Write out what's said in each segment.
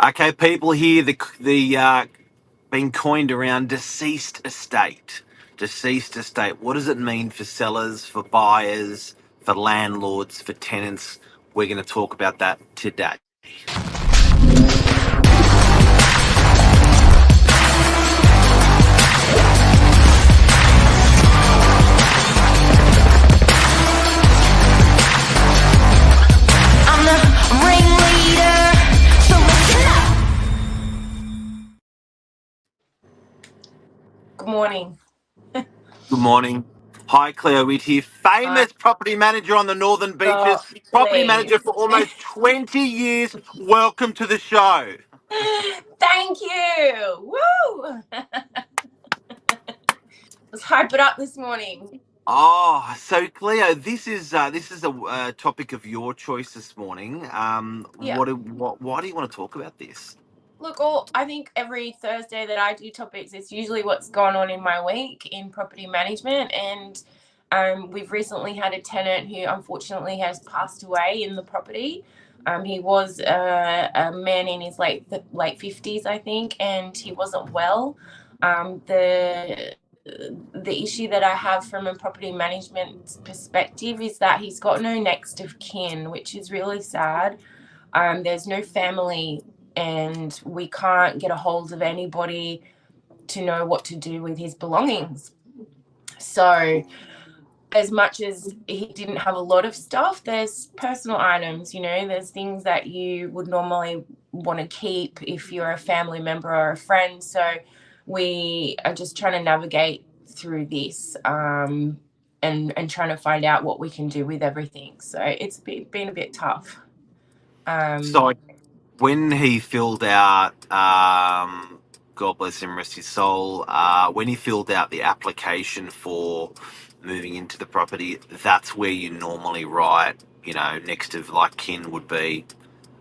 Okay, people here, the being coined around deceased estate. Deceased estate. What does it mean for sellers, for buyers, for landlords, for tenants? We're going to talk about that today. I'm the ringleader, so listen up. Good morning. Good morning. Hi, Claire Witt here, famous property manager on the Northern Beaches, property Please. manager for almost 20 years. Welcome to the show. Thank you. Woo! Let's hype it up this morning. Oh, so Cleo, this is a topic of your choice this morning. Yeah. Why do you want to talk about this? Look, I think every Thursday that I do topics, it's usually what's gone on in my week in property management. And we've recently had a tenant who unfortunately has passed away in the property. He was a man in his late 50s, I think, and he wasn't well. The issue that I have from a property management perspective is that he's got no next of kin, which is really sad. There's no family, and we can't get a hold of anybody to know what to do with his belongings. So as much as he didn't have a lot of stuff, there's personal items, there's things that you would normally want to keep if you're a family member or a friend. So we are just trying to navigate through this and trying to find out what we can do with everything. So it's been a bit tough. So when he filled out, God bless him, rest his soul. When he filled out the application for moving into the property, that's where you normally write, next of like kin would be,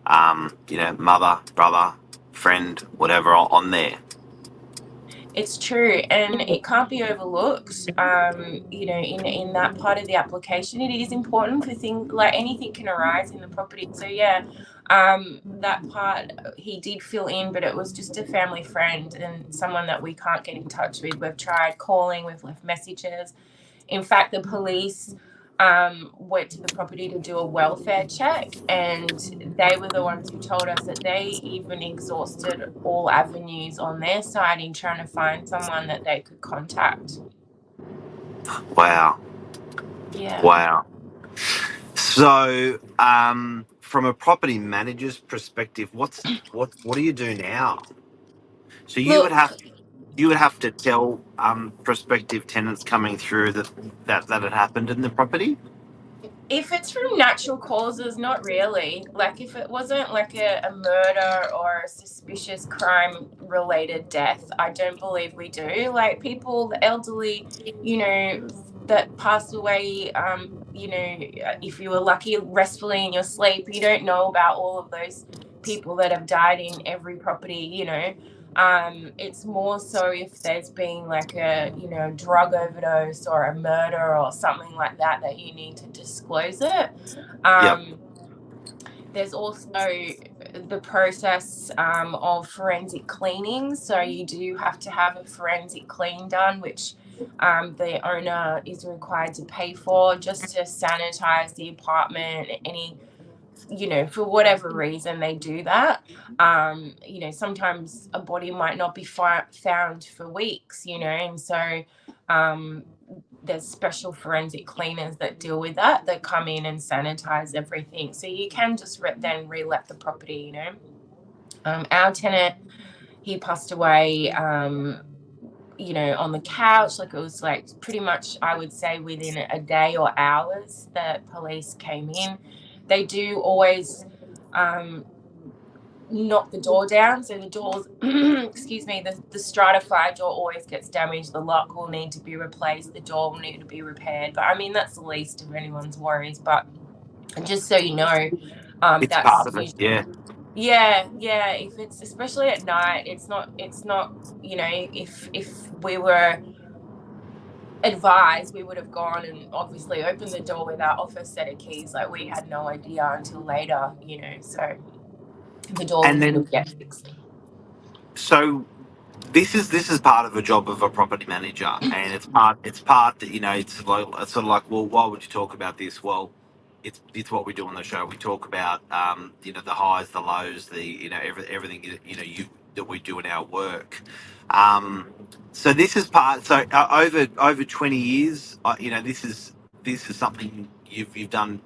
mother, brother, friend, whatever on there. It's true, and it can't be overlooked. In that part of the application, it is important for things like anything can arise in the property. So yeah, that part he did fill in, but it was just a family friend and someone that we can't get in touch with. We've tried calling, we've left messages. In fact, the police went to the property to do a welfare check, and they were the ones who told us that they even exhausted all avenues on their side in trying to find someone that they could contact. Wow. Yeah. Wow. So, from a property manager's perspective, what do you do now? So Look, you would have to tell prospective tenants coming through that had happened in the property. if it's from natural causes, not really. Like if it wasn't like a murder or a suspicious crime related death, I don't believe we do. Like people, the elderly, that pass away, if you were lucky restfully in your sleep, you don't know about all of those people that have died in every property. It's more so if there's been like a drug overdose or a murder or something like that you need to disclose it. Yep. There's also the process of forensic cleaning, so you do have to have a forensic clean done, which the owner is required to pay for, just to sanitize the apartment. For whatever reason they do that. Sometimes a body might not be found for weeks, and so there's special forensic cleaners that deal with that come in and sanitize everything. So you can just then re-let the property. Our tenant, he passed away on the couch. Like it was like pretty much, I would say, within a day or hours the police came in. They do always knock the door down, so the doors excuse me, the stratified door always gets damaged. The lock will need to be replaced, the door will need to be repaired, but I mean that's the least of anyone's worries. But just so you know, It's that's part of it. usually, yeah, if it's especially at night, it's not if we were advised, we would have gone and obviously opened the door with our office set of keys. Like we had no idea until later, so the door And would then, get fixed. so this is part of a job of a property manager, and it's part that, it's like, it's sort of like, well, why would you talk about this? Well, it's what we do on the show. We talk about the highs, the lows, the everything that we do in our work. Um, so this is part. So over 20 years, this is something you've done.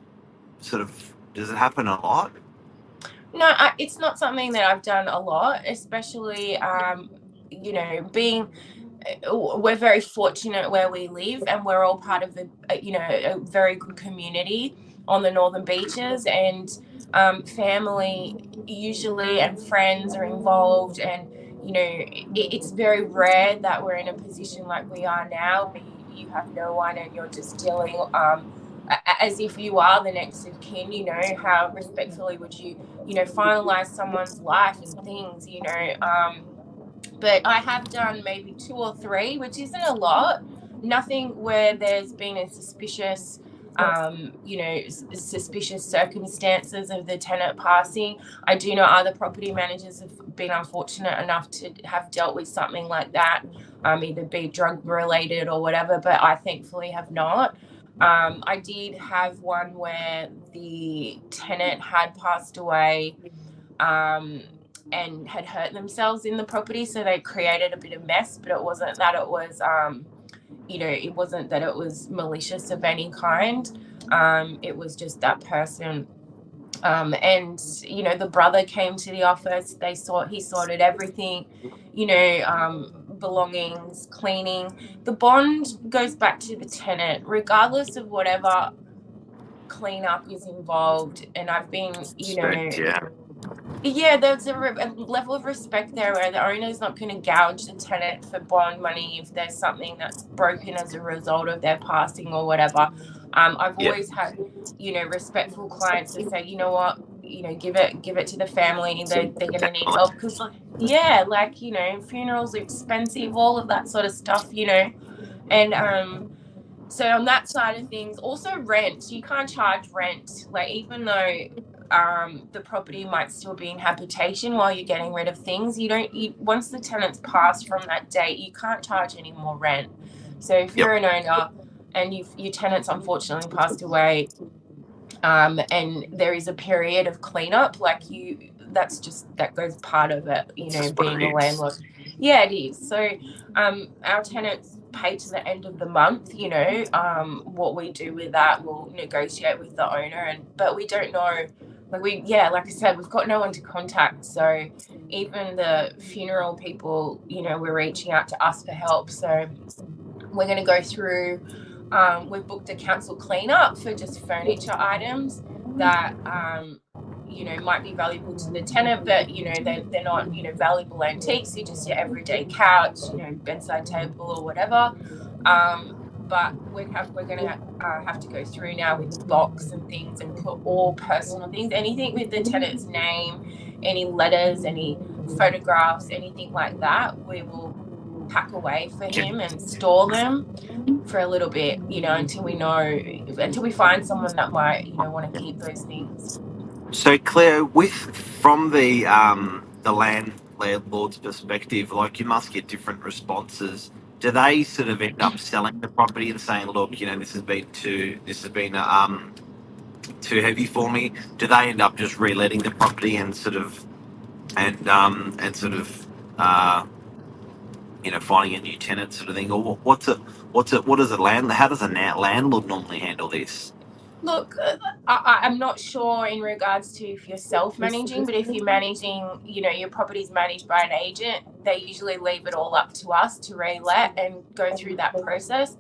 Sort of, does it happen a lot? No, it's not something that I've done a lot, especially being we're very fortunate where we live, and we're all part of a very good community on the northern beaches, and family usually and friends are involved, and it's very rare that we're in a position like we are now where you have no one and you're just dealing as if you are the next of kin. How respectfully would you finalize someone's life and things. But I have done maybe 2 or 3, which isn't a lot. Nothing where there's been a suspicious suspicious circumstances of the tenant passing. I do know other property managers have been unfortunate enough to have dealt with something like that, either be drug related or whatever, but I thankfully have not. I did have one where the tenant had passed away, and had hurt themselves in the property, so they created a bit of mess, but it wasn't that it was it wasn't that it was malicious of any kind. It was just that person. And the brother came to the office. He sorted everything, belongings, cleaning. The bond goes back to the tenant regardless of whatever cleanup is involved. And I've been Yeah. yeah, there's a level of respect there where the owner is not going to gouge the tenant for bond money if there's something that's broken as a result of their passing or whatever. I've Yeah. always had, respectful clients that say, you know what, give it to the family. They're going to need help because, funerals are expensive, all of that sort of stuff, and so on that side of things, also rent, you can't charge rent, like even though the property might still be in habitation while you're getting rid of things. Once the tenant's passed from that date, you can't charge any more rent. So if Yep. you're an owner and your tenant's unfortunately passed away, and there is a period of cleanup, that goes part of it, being a landlord. Yeah, it is. So our tenants pay to the end of the month. What we do with that, we'll negotiate with the owner, but we don't know, like I said, we've got no one to contact. So even the funeral people, we're reaching out to us for help. So we're going to go through, we've booked a council cleanup for just furniture items that might be valuable to the tenant, but they're not valuable antiques. They're just your everyday couch, bedside table or whatever. But we're going to have to go through now with the box and things and put all personal things, anything with the tenant's name, any letters, any photographs, anything like that, we will pack away for him and store them for a little bit, until we find someone that might, want to keep those things. So Claire, from the landlord's perspective, like, you must get different responses. Do they sort of end up selling the property and saying, look, this has been too heavy for me? Do they end up just reletting the property and uh, finding a new tenant, sort of thing? Or how does a landlord normally handle this? Look, I'm not sure in regards to if you're self-managing, but if you're managing, your property's managed by an agent, they usually leave it all up to us to relet and go through that process.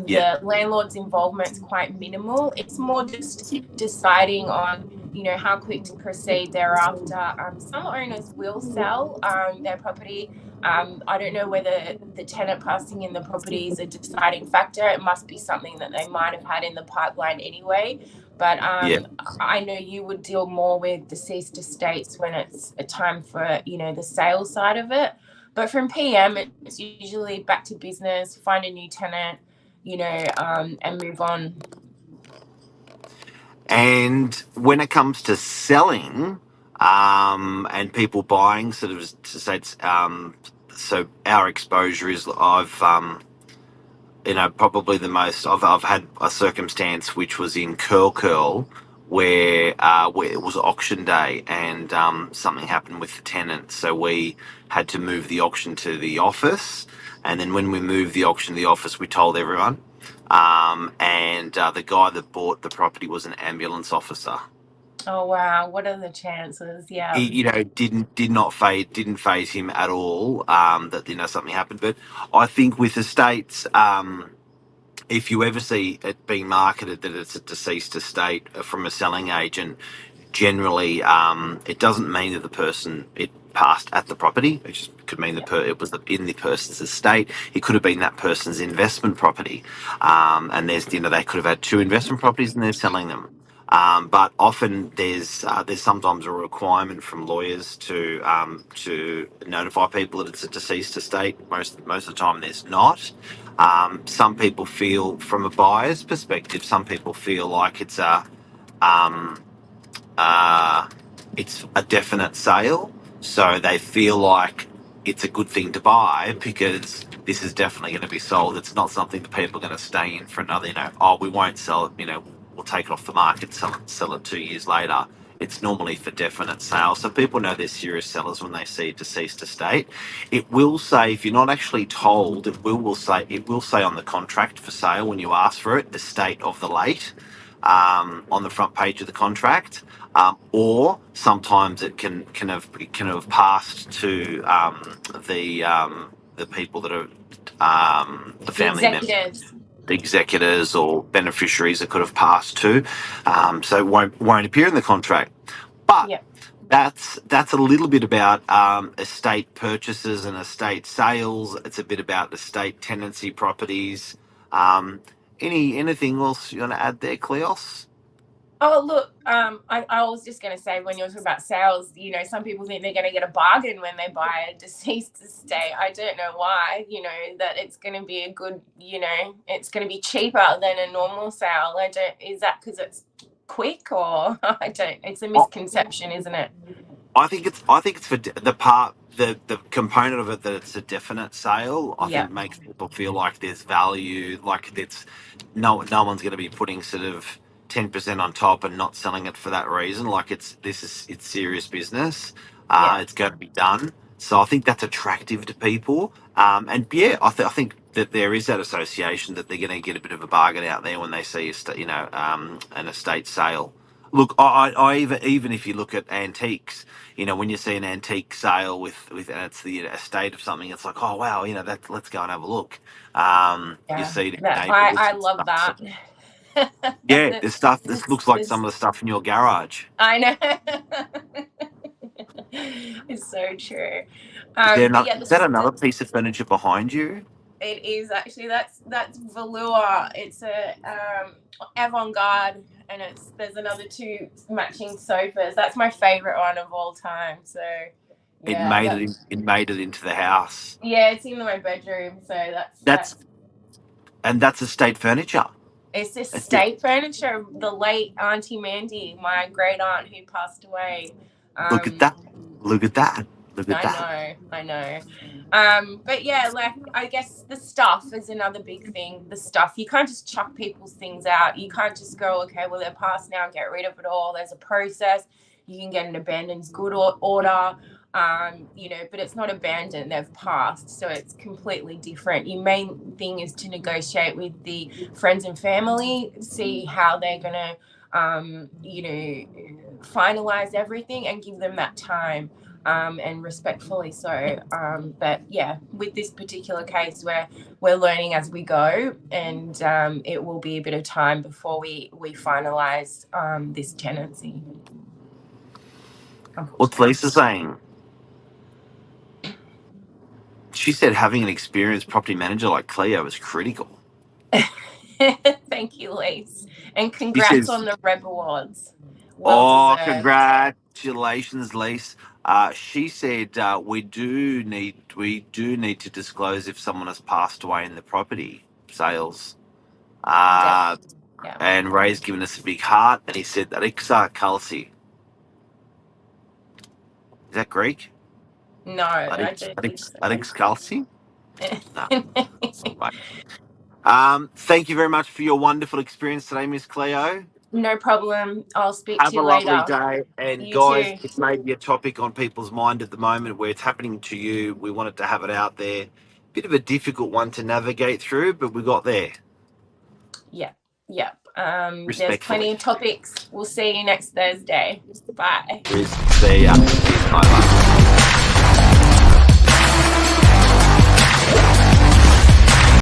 Yeah. The landlord's involvement is quite minimal. It's more just deciding on, how quick to proceed thereafter. Some owners will sell their property. I don't know whether the tenant passing in the property is a deciding factor. It must be something that they might have had in the pipeline anyway. But Yeah. I know you would deal more with deceased estates when it's a time for, the sales side of it. But from PM, it's usually back to business, find a new tenant, and move on. And when it comes to selling, and people buying sort of to say so our exposure is probably the most. I've had a circumstance which was in Curl, where it was auction day, and something happened with the tenant, so we had to move the auction to the office. And then when we moved the auction to the office, we told everyone. And the guy that bought the property was an ambulance officer. Oh wow, what are the chances? Yeah. Didn't phase him at all, that something happened. But I think with estates, if you ever see it being marketed that it's a deceased estate from a selling agent, generally it doesn't mean that the person it passed at the property. It just could mean Yeah. it was in the person's estate. It could have been that person's investment property, and they could have had two investment properties and they're selling them. But often there's sometimes a requirement from lawyers to notify people that it's a deceased estate. Most of the time there's not. Some people feel, from a buyer's perspective, some people feel like um, it's a definite sale, so they feel like it's a good thing to buy because this is definitely going to be sold. It's not something that people are going to stay in for another, oh, we won't sell it, we'll take it off the market, sell it 2 years later. It's normally for definite sale. So people know they're serious sellers when they see a deceased estate. It will say, if you're not actually told, it will say on the contract for sale when you ask for it, estate of the late, on the front page of the contract. Or sometimes it can have passed to the people that are the The family members, executives. the executors or beneficiaries that could have passed to, so it won't appear in the contract. But Yeah. that's a little bit about estate purchases and estate sales. It's a bit about estate tenancy properties. Anything else you want to add there, Cleos? Oh, look, I was just going to say, when you're talking about sales, some people think they're going to get a bargain when they buy a deceased estate. I don't know why, that it's going to be a good, it's going to be cheaper than a normal sale. Is that because it's quick, or I don't, it's a misconception, isn't it? I think it's for the component of it that it's a definite sale. I Yeah. think makes people feel like there's value, like it's no one's going to be putting sort of 10% on top and not selling it for that reason. Like it's serious business. Yeah. It's going to be done. So I think that's attractive to people. And yeah, I think that there is that association that they're going to get a bit of a bargain out there when they see an estate sale. Look, I even if you look at antiques, when you see an antique sale with and it's the estate of something, it's like, oh wow, that let's go and have a look. You Yeah. see it in That neighbourhoods I and love stuff. So, that. yeah, There's, there's stuff. This there's, looks like there's, some of the stuff in your garage. I know. It's so true. But yeah, Is that another piece of furniture behind you? it is actually, that's velour. It's a avant-garde, and there's another two matching sofas. That's my favorite one of all time. So It yeah, made it. It made it into the house. it's in my bedroom. So That's that's estate furniture. it's It's it. estate furniture. The late Auntie Mandy, my great aunt who passed away. Look at Um, that. Look at that. Look at that. I know. But yeah, like, I guess the stuff is another big thing. The stuff, you can't just chuck people's things out. You can't just go, okay, well, they're past now, get rid of it all. There's a process. You can get an abandoned good order, but it's not abandoned, they've passed. So it's completely different. Your main thing is to negotiate with the friends and family, see how they're going to, finalize everything and give them that time, and respectfully so. But yeah, with this particular case, where we're learning as we go, and it will be a bit of time before we finalise this tenancy. What's Lisa saying? She said having an experienced property manager like Cleo is critical. Thank you, Lise, and She congrats says, on the Reb Awards. Well "Oh, deserved. congratulations, Lise." She said we do need to disclose if someone has passed away in the property sales. Uh, Definitely. Yeah. and Ray's given us a big heart, and he said that Ixa Kalsi. Is that Greek? No, I don't think so. Adixkalsi? No. Right. Thank you very much for your wonderful experience today, Miss Cleo. No problem. I'll speak Have to a you lovely later. day. And You guys, too. it's maybe a topic on people's mind at the moment where it's happening to you. We wanted to have it out there. Bit of a difficult one to navigate through, but we got there. Yeah. Yeah. There's Respectfully. plenty of topics. We'll see you next Thursday. Bye. See ya. Cheers, bye-bye.